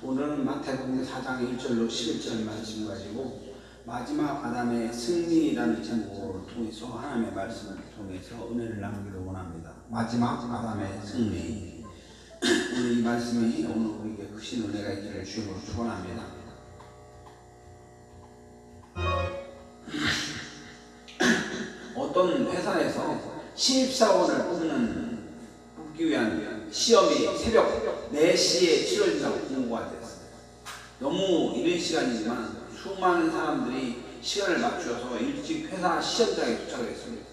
오늘은 마태복음 4장 1절로 11절 말씀 가지고 마지막 아담의 승리라는 제목을 통해서 하나님의 말씀을 통해서 은혜를 나누기를 원합니다. 마지막 아담의 승리. 오늘 이 말씀이 오늘 우리에게 크신 은혜가 있기를 주님으로 축원합니다. 어떤 회사에서 신입사원을 뽑기 위한 시험이 새벽 4시에 치러진다고 공고가 됐어요. 너무 이른 시간이지만 수많은 사람들이 시간을 맞추어서 일찍 회사 시험장에 도착을 했습니다.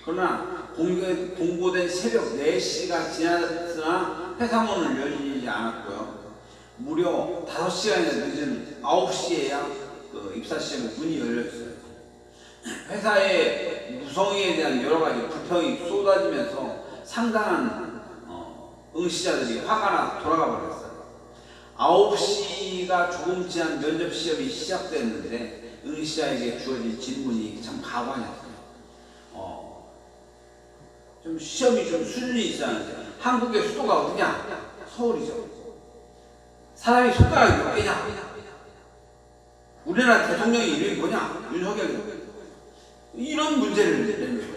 그러나 공고된 새벽 4시가 지났으나 회사 문은 열리지 않았고요. 무려 5시간이나 늦은 9시에야 입사시험 문이 열렸어요. 회사의 구성에 대한 여러 가지 불평이 쏟아지면서 상당한 응시자들이 화가 나 돌아가 버렸어요. 9시가 조금 지난 면접 시험이 시작됐는데 응시자에게 주어진 질문이 참 가관이었어요. 좀 시험이 좀 수준이 있었는데 한국의 수도가 어디냐? 서울이죠. 사람이 손가락이 몇 개냐? 우리나라 대통령의 이름이 뭐냐? 윤석열. 이런 문제를 내는 거예요.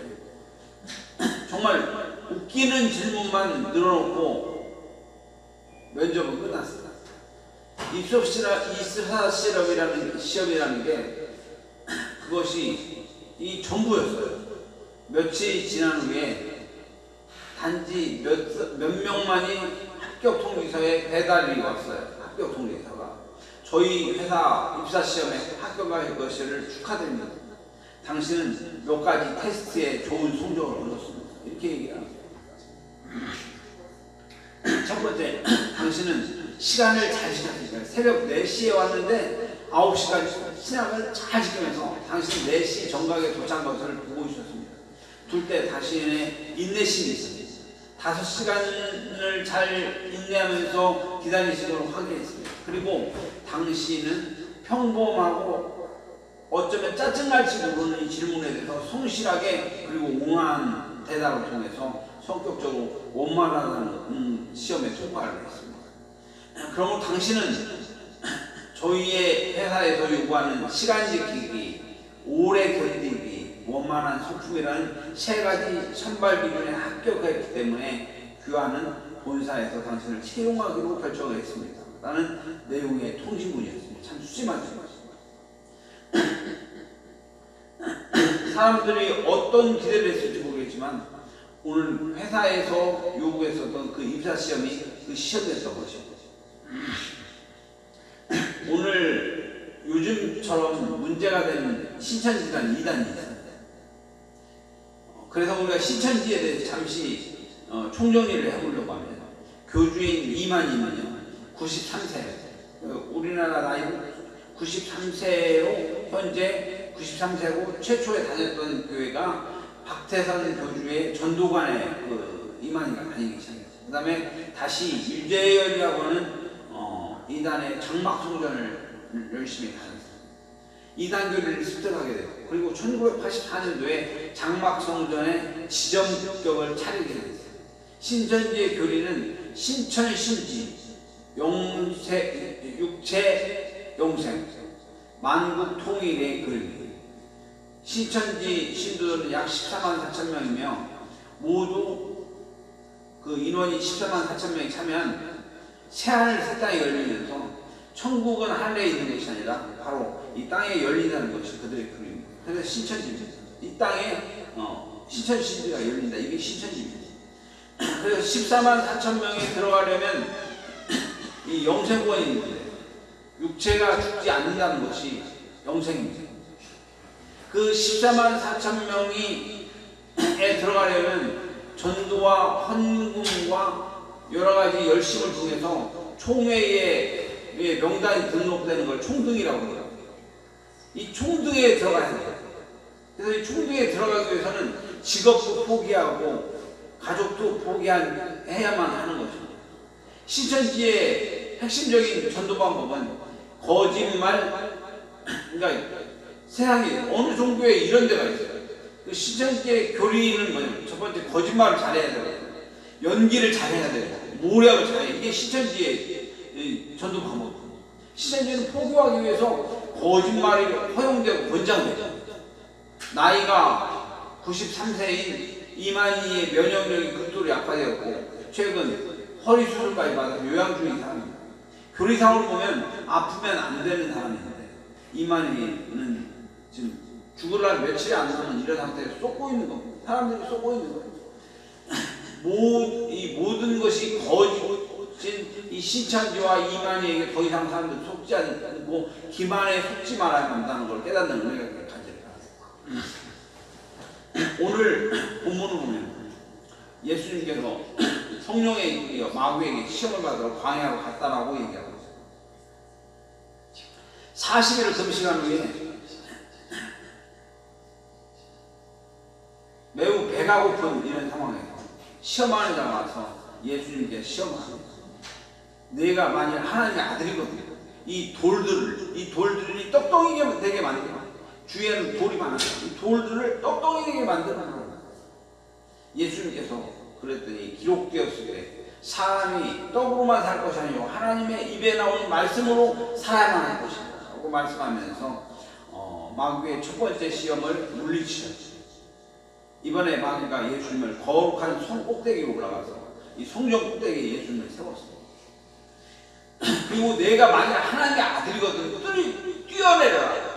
정말 웃기는 질문만 늘어놓고 면접은 끝났습니다. 입사 시험이라는 게 그것이 이 전부였어요. 며칠 지난 후에 단지 몇 명만이 합격 통지서에 배달이 왔어요. 합격 통지서가 저희 회사 입사 시험에 합격할 것을 축하드립니다. 당신은 몇 가지 테스트에 좋은 성적을 얻었습니다. 이렇게 얘기합니다. 첫 번째, 당신은 시간을 잘 지켰습니다. 새벽 4시에 왔는데 9시까지 시간을 잘 지키면서 당신 4시 정각에 도착한 것을 보고 있었습니다. 둘째, 당신의 인내심이 있습니다. 5시간을 잘 인내하면서 기다리신 걸 확인했습니다. 그리고 당신은 평범하고 어쩌면 짜증날지 모르는 이 질문에 대해서 성실하게 그리고 옹한 대답을 통해서 성격적으로 원만하다는 시험에 통과를 했습니다. 그러면 당신은 저희의 회사에서 요구하는 시간 지키기, 오래 견디기, 원만한 소품이라는 3가지 선발 기준에 합격했기 때문에 귀하는 본사에서 당신을 채용하기로 결정을 했습니다. 라는 내용의 통지문이었습니다. 참 수심하죠. 사람들이 어떤 기대를 했을지 모르겠지만 오늘 회사에서 요구했었던 그 입사시험이 그 시험이었던 것이죠. 오늘 요즘처럼 문제가 되는 신천지란 이단이 있습니다. 그래서 우리가 신천지에 대해서 잠시 총정리를 해보려고 합니다. 교주인 이만희는요 93세, 우리나라 나이로 93세로 현재 93세고 최초에 다녔던 교회가 박태선 교주의 전도관의 이만희가 다니기 시작했어요. 그 다음에 다시 유재열이라고 하는 이단의 장막성전을 열심히 다녔어요. 이단교리를 습득하게 되고 그리고 1984년도에 장막성전의 지점격을 차리게 됐어요. 신천지의 교리는 신천신지, 육체 영생, 만국 통일의 글. 신천지 신도들은 약 14만 4천 명이며 모두 그 인원이 14만 4천 명이 참여한 새하늘 새 땅이 열리면서 천국은 하늘에 있는 것이 아니라 바로 이 땅에 열린다는 것이 그들의 글입니다. 그래서 신천지입니다. 이 땅에 신천신지가 열린다. 이게 신천지입니다. 그래서 14만 4천 명이 들어가려면 이 영생권인데 육체가 죽지 않는다는 것이 영생입니다. 그 14만 4천 명이 들어가려면 전도와 헌금과 여러 가지 열심을 통해서 총회에 명단이 등록되는 걸 총등이라고 해요. 이 총등에 들어가야 돼요. 그래서 이 총등에 들어가기 위해서는 직업도 포기하고 가족도 포기해야만 하는 것입니다. 신천지의 핵심적인 전도 방법은 거짓말, 그러니까 세상에 어느 종교에 이런 데가 있어요. 그 신천지의 교리는 뭐냐면 첫 번째 거짓말을 잘해야 되고 연기를 잘해야 되고 모략을 잘해야 돼. 이게 신천지의 전도 방법. 신천지는 포교하기 위해서 거짓말이 허용되고 권장되죠. 나이가 93세인 이만희의 면역력이 극도로 약화되었고 최근 허리 수술까지 받아서 요양 중인 사람입니다. 교리상으로 보면 아프면 안 되는 사람인데 이만희는 지금 죽을날 며칠이 안 남은 이런 상태에서 쏟고 있는 겁니다. 사람들이 쏟고 있는 거예요. 이 모든 것이 거짓인 이 신천지와 이만희에게 더 이상 사람들 속지 않고 기만에 속지 말아야 한다는 걸 깨닫는 은혜가 가지라. 오늘 본문을 보면 예수님께서 성령에 이어 마귀에게 시험을 받으러 광야로 갔다라고 얘기하고 있어요. 40일을 금식한 후에 매우 배가 고픈 이런 상황에서 시험하는 자가 와서 예수님께 시험합니다. 내가 만일 하나님의 아들이거든 이 돌들이 떡덩이게 되게 만들어. 주위에는 돌이 많아요. 이 돌들을 떡덩이게 만들어. 예수님께서 그랬더니 기록되었을 때 사람이 떡으로만 살 것이 아니고 하나님의 입에 나오는 말씀으로 살아야만 할 것이다 라고 말씀하면서 마귀의 첫 번째 시험을 물리치셨죠. 이번에 마귀가 예수님을 거룩한 성 꼭대기로 올라가서 이 성전 꼭대기에 예수님을 세웠습니다. 그리고 내가 만약 하나님의 아들이거든 뛰어내려라.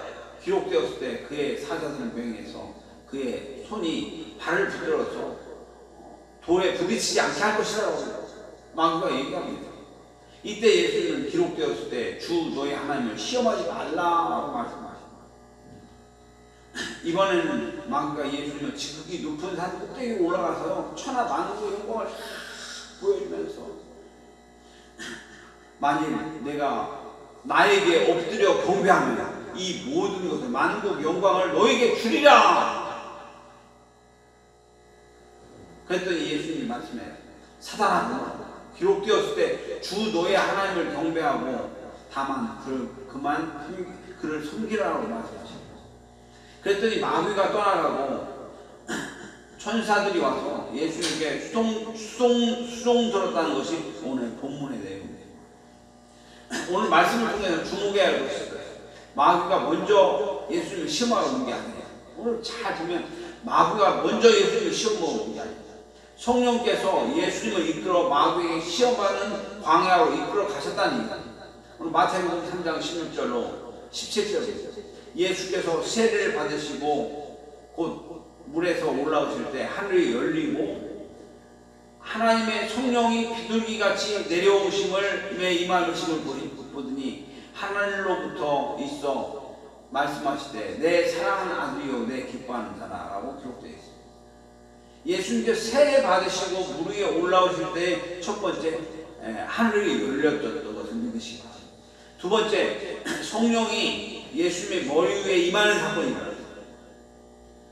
기록되었을 때 그의 사자들을 명해서 그의 손이 발을 붙들어서 돌에 부딪히지 않게 할 것이라고 마귀가 얘기합니다. 이때 예수님은 기록되었을 때 주 너희 하나님을 시험하지 말라고 말씀하십니다. 이번에는 마귀가 예수님을 지극히 높은 산 꼭대기에 올라가서 천하 만국의 영광을 보여주면서 만일 내가 나에게 엎드려 경배하면 이 모든 것을 만국 영광을 너에게 주리라. 그랬더니 예수님이 말씀해 사단아 기록되었을 때 주 너의 하나님을 경배하고 다만 그를 섬기라고 말씀하십니다. 그랬더니 마귀가 떠나가고 천사들이 와서 예수님께 수송 들었다는 것이 오늘 본문의 내용입니다. 오늘 말씀을 통해서 주목해야 할 것이 있어요. 마귀가 먼저 예수님을 시험하러 온 게 아니에요. 오늘 잘 보면 마귀가 먼저 예수님을 시험하러 온 게 아니에요. 성령께서 예수님을 이끌어 마귀에게 시험하는 광야로 이끌어 가셨다는 얘기입니다. 오늘 마태복음 3장 16절로 17절에 예수께서 세례를 받으시고 곧 물에서 올라오실 때 하늘이 열리고 하나님의 성령이 비둘기같이 내려오심을 임하심을 보더니 하늘로부터 있어 말씀하시되 내 사랑하는 아들이요 내 기뻐하는 자라라고 기록되어 있습니다. 예수님께서 세례 받으시고 물 위에 올라오실 때 첫 번째 하늘이 열렸던 것을 믿으시고 두 번째 성령이 예수님의 머리 위에 임하는 사건입니다.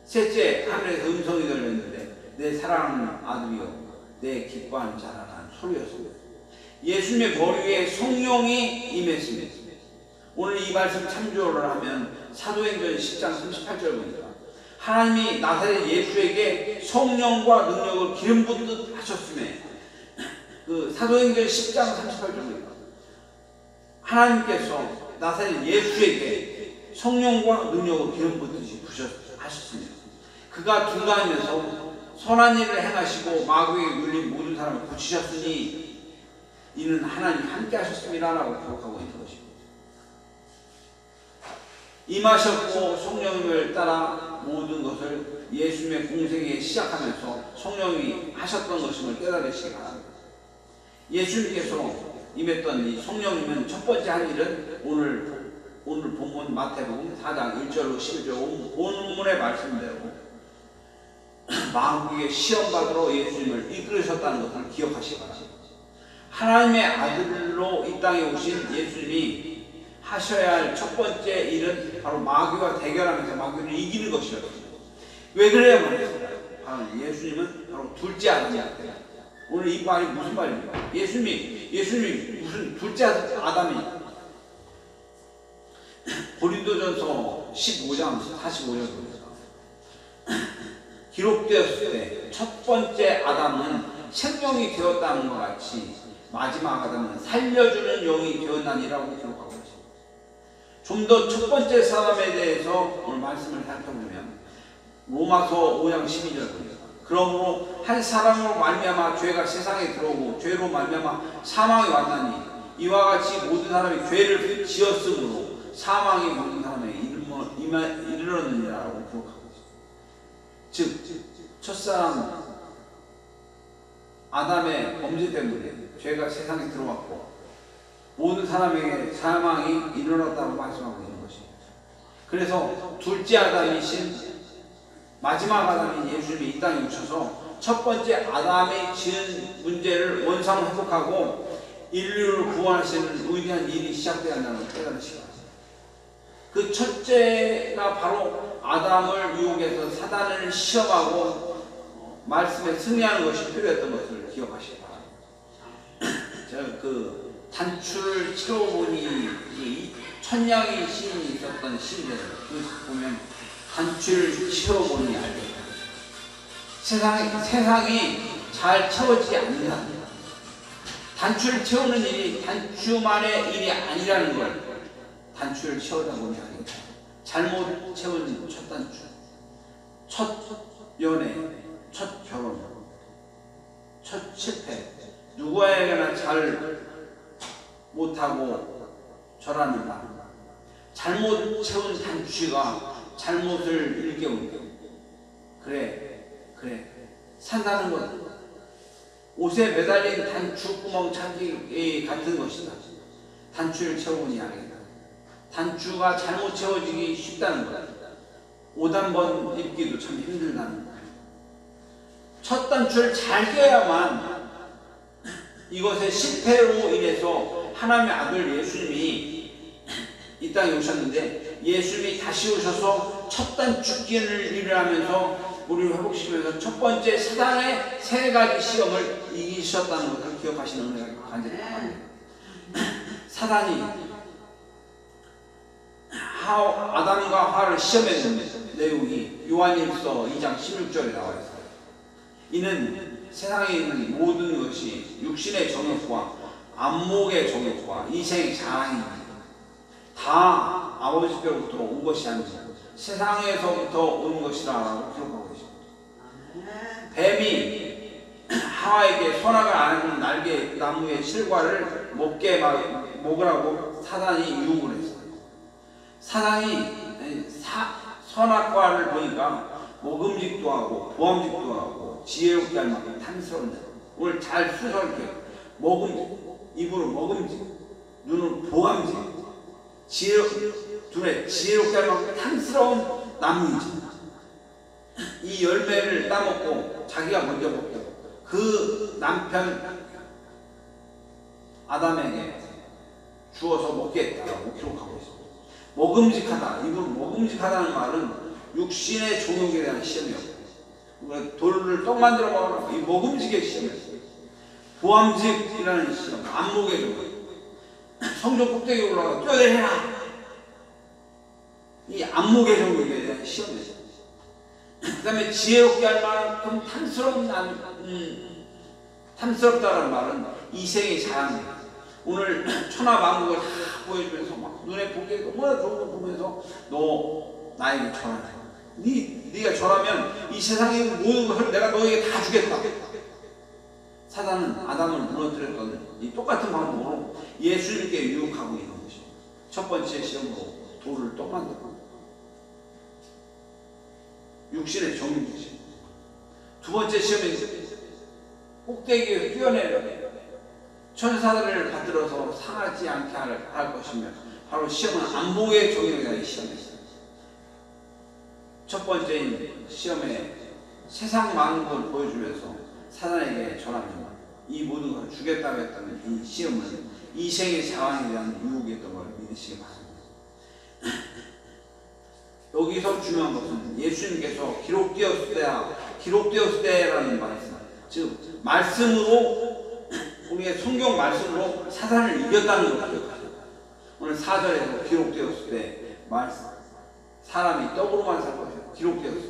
셋째 하늘에서 음성이 들렸는데 내 사랑하는 아들이요 내 기뻐하는 자라는 소리였습니다. 예수님의 머리 위에 성령이 임했습니다. 오늘 이 말씀 참조를 하면 사도행전 10장 38절 보니까 하나님이 나사렛 예수에게 성령과 능력을 기름 붓듯 하셨음에 그 사도행전 10장 38절입니다. 하나님께서 나사렛 예수에게 성령과 능력을 기름 붓듯이 하셨습니다. 그가 중간에서 선한 일을 행하시고 마귀에 눌린 모든 사람을 고치셨으니 이는 하나님 함께 하셨습니다 라고 기록하고 있는 것입니다. 임하셨고 성령님을 따라 모든 것을 예수님의 공생에 시작하면서 성령이 하셨던 것임을 깨달으시기 바랍니다. 예수님께서 임했던 이 성령님은 첫 번째 한 일은 오늘 본문 마태복음 4장 1절로 11절 본문의 말씀대로 마귀의 시험받으러 예수님을 이끌으셨다는 것을 기억하시기 바랍니다. 하나님의 아들로 이 땅에 오신 예수님이 하셔야 할 첫 번째 일은 바로 마귀와 대결하면서 마귀를 이기는 것이었습니다. 왜 그래요? 바로 예수님은 바로 둘째 아담이었대요. 오늘 이 말이 무슨 말입니까? 예수님이 무슨 둘째 아담이 고린도전서 15장 45절입니다. 기록되었을 때 첫 번째 아담은 생명이 되었다는 것 같이 마지막 아담은 살려주는 영이 되었나니라고 기록하고 있습니다. 좀 더 첫 번째 사람에 대해서 오늘 말씀을 살펴보면 로마서 5장 12절 보니다. 그러므로 한 사람으로 말미암아 죄가 세상에 들어오고 죄로 말미암아 사망이 왔나니 이와 같이 모든 사람이 죄를 지었으므로 사망이 모든 사람에게 이르렀느니라고 기록하고 있습니다. 즉 첫사람 아담의 범죄 때문에 죄가 세상에 들어왔고 모든 사람에게 사망이 이르렀다고 말씀하고 있는 것입니다. 그래서 둘째 아담이신 마지막 아담인 예수님이 이 땅에 오셔서 첫 번째 아담이 지은 문제를 원상 회복하고 인류를 구원하시는 위대한 일이 시작되었다는 걸 깨달으시기 바랍니다. 그 첫째가 바로 아담을 유혹해서 사단을 시험하고 말씀에 승리하는 것이 필요했던 것을 기억하시기 바랍니다. 제가 그 단추를 채워보니 천냥이 시인이 있었던 시인들 그 보면 단추를 채워보니 알겠다. 세상이 잘 채워지지 않는다. 단추를 채우는 일이 단추만의 일이 아니라는 걸 단추를 채우다 보니 알겠다. 잘못 채운 첫 단추, 첫 연애, 첫 결혼, 첫 실패, 누구에게나 잘 못하고 절하는가. 잘못 채운 단추가 잘못을 일깨우고 그래 산다는 것. 옷에 매달린 단추 구멍 찾기 같은 것이다. 단추를 채우니 알겠다. 단추가 잘못 채워지기 쉽다는 것. 옷 한 번 입기도 참 힘들다는 것. 첫 단추를 잘 껴야만 이것의 실패로 인해서 하나님의 아들 예수님이 이 땅에 오셨는데 예수님이 다시 오셔서 첫 단추 끼를 일을 하면서 우리를 회복시키면서 첫 번째 사단의 세 가지 시험을 이기셨다는 것을 기억하시는 은혜가 간절히 바랍니다. 사단이 아담과 하와를 시험했는 내용이 요한일서 2장 16절에 나와 있어요. 이는 세상에 있는 모든 것이 육신의 정욕과 안목의 정욕과 이생의 자랑입니다. 다 아버지께로부터 온 것이 아니고 세상에서부터 온 것이라고 기록하고 있습니다. 뱀이 하와에게 선악을 아는 날개 나무의 실과를 먹으라고 사단이 유혹을 했어요. 사단이 선악과를 보니까 먹음직도 하고 보암직도 하고 지혜롭게 할 만큼 탐스러운 자. 오늘 잘 수설할게요. 입으로 먹음직, 눈으로 보암직, 눈에 지혜롭게 할 만큼 탐스러운 나무이지. 이 열매를 따먹고 자기가 먼저 먹고 그 남편 아담에게 주어서 먹겠다라고 기록하고 있습니다. 먹음직하다. 입으로 먹음직하다는 말은 육신의 종욕에 대한 시험이었고 돌을 떡 만들어 먹으라고 이 먹음직의 시험이었어요. 보암직이라는 시험, 안목의 종욕. 성전 꼭대기에 올라가 뛰어내려라. 이 안목의 종욕에 대한 시험이었어요. 그 다음에 지혜롭게 할 만큼 탐스럽다는 말은 이생의 자랑입니다. 오늘 천하만국을 다 보여주면서 막 눈에 보기에 너무나 좋은 거 보면서 너 나에게 절하라. 네가 절하면 이 세상의 모든 것을 내가 너에게 다 주겠다. 사단은 아담을 무너뜨렸던 이 똑같은 방법으로 예수님께 유혹하고 있는 것입니다. 첫 번째 시험으로 돌을 떡 만들고 육신의 정욕이지. 두 번째 시험은 꼭대기에 뛰어내려 천사들을 받들어서 상하지 않게 할 것이며 바로 시험은 안목의 정욕에 대한 시험이었습니다. 첫 번째인 시험에 세상 많은 걸 보여주면서 사단에게 절하면 이 모든 걸 주겠다고 했다는 이 시험은 이생의 자랑에 대한 유혹이었던 걸 믿으시기 바랍니다. 여기서 중요한 것은 예수님께서 기록되었을 때라는 말씀, 즉 말씀으로 우리의 성경 말씀으로 사단을 이겼다는 것을 기억하세요. 오늘 4절에서 기록되었을 때 말씀, 사람이 떡으로만 살 것이다. 기록되었을 때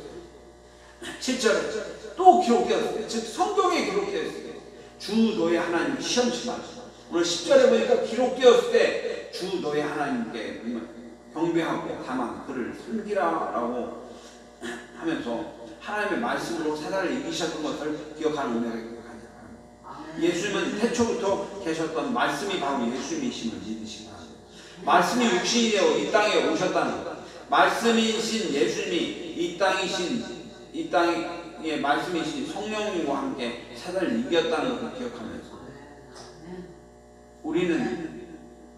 7절에 또 기록되었을 때, 즉 성경에 기록되었을 때 주 너의 하나님 시험치 마라. 오늘 10절에 보니까 기록되었을 때 주 너의 하나님께 경배하고 다만 그를 섬기라라고 하면서 하나님의 말씀으로 사단을 이기셨던 것을 기억하는 은혜가 있습니다. 예수님은 태초부터 계셨던 말씀이 바로 예수님이심을 믿으시기 바랍니다. 말씀이 육신이 되어 이 땅에 오셨다는 것, 말씀이신 예수님이 이 땅에 말씀이신 성령님과 함께 사단을 이겼다는 것을 기억하면서 우리는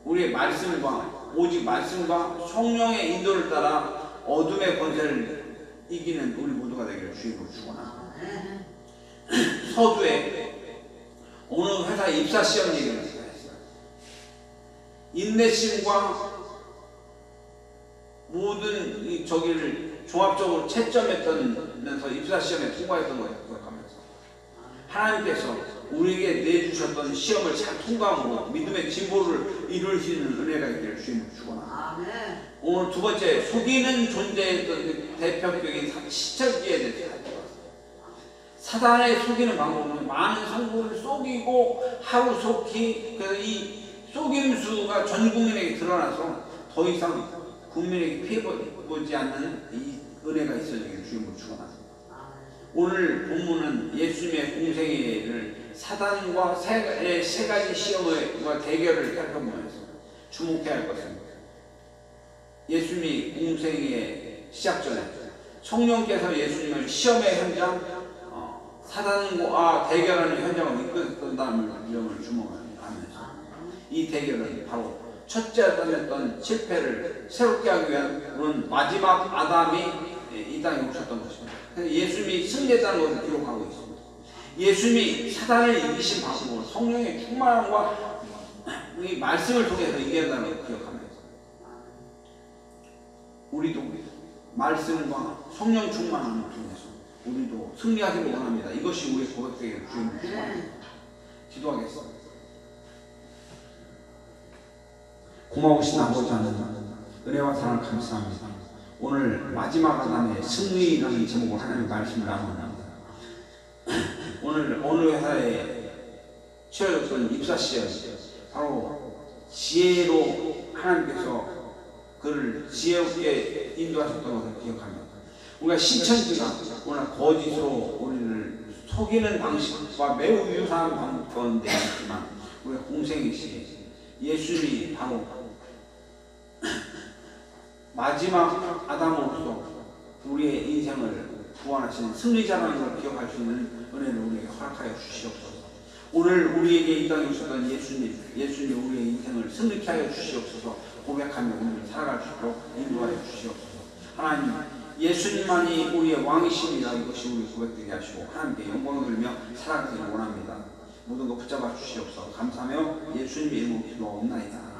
우리의 말씀과 오직 말씀과 성령의 인도를 따라 어둠의 권세를 이기는 우리 모두가 되기를 주님으로 축원합니다. 서두에 어느 회사 입사 시험 얘기를 했어요. 인내심과 모든 저기를 종합적으로 채점했면서 입사 시험에 통과했던 것을 기억하면서 하나님께서 우리에게 내주셨던 시험을 잘 통과함으로 믿음의 진보를 이룰 수 있는 은혜가 있기를 주님으로 축원합니다. 오늘 두 번째, 속이는 존재였던 대표격인 시찰기에 대해서 살펴봤어요. 사단의 속이는 방법은 많은 성도를 속이고 하루속히, 그래서 이 속임수가 전 국민에게 드러나서 더 이상 국민에게 피해보지 않는 이 은혜가 있어지기를 주님으로 축원합니다. 오늘 본문은 예수님의 공생애를 사단과 세 가지 시험과 대결을 살펴보면서 주목해야 할 것은 예수님이 공생애 시작 전에 성령께서 예수님을 시험의 현장, 사단과 대결하는 현장을 이끌었다는 점을 주목하면서 이 대결은 바로 첫째 아담했던 실패를 새롭게 하기 위한 마지막 아담이 이 땅에 오셨던 것입니다. 예수님이 승리했다는 것을 기록하고 있습니다. 예수님이 사단을 이기신 방법으로 성령의 충만함과 이 말씀을 통해서 이겨낸다는 것을 기억하면서 우리도 말씀과 성령 충만함을 통해서 우리도 승리하기를 원합니다. 이것이 우리의 고백되기를 주님을 축원합니다. 기도하겠습니다. 고마우신 아버지 하나님, 은혜와 사랑을 감사합니다. 오늘 마지막 아담의 승리라는 제목으로 하나님의 말씀을 나눕니다. 오늘 어느 회사에 치러졌던 입사시험, 바로 지혜로 하나님께서 그를 지혜롭게 인도하셨던 것을 기억합니다. 우리가 신천지가 오늘 거짓으로 우리를 속이는 방식과 매우 유사한 방법인데 있지만 우리가 공생이시 예수님이 바로 마지막 아담으로서 우리의 인생을 구원하신 승리자라는 걸 기억할 수 있는 은혜를 우리에게 허락하여 주시옵소서. 오늘 우리에게 이 땅에 오셨던 예수님 우리의 인생을 승리케 하여 주시옵소서. 고백하며 오늘 살아갈 수 있도록 인도하여 주시옵소서. 하나님, 예수님만이 우리의 왕이십니다. 이것이 우리 고백되게 하시고 하나님께 영광을 돌리며 살아가기를 원합니다. 모든 것 붙잡아 주시옵소서. 감사하며 예수님의 이름으로 기도하옵나이다.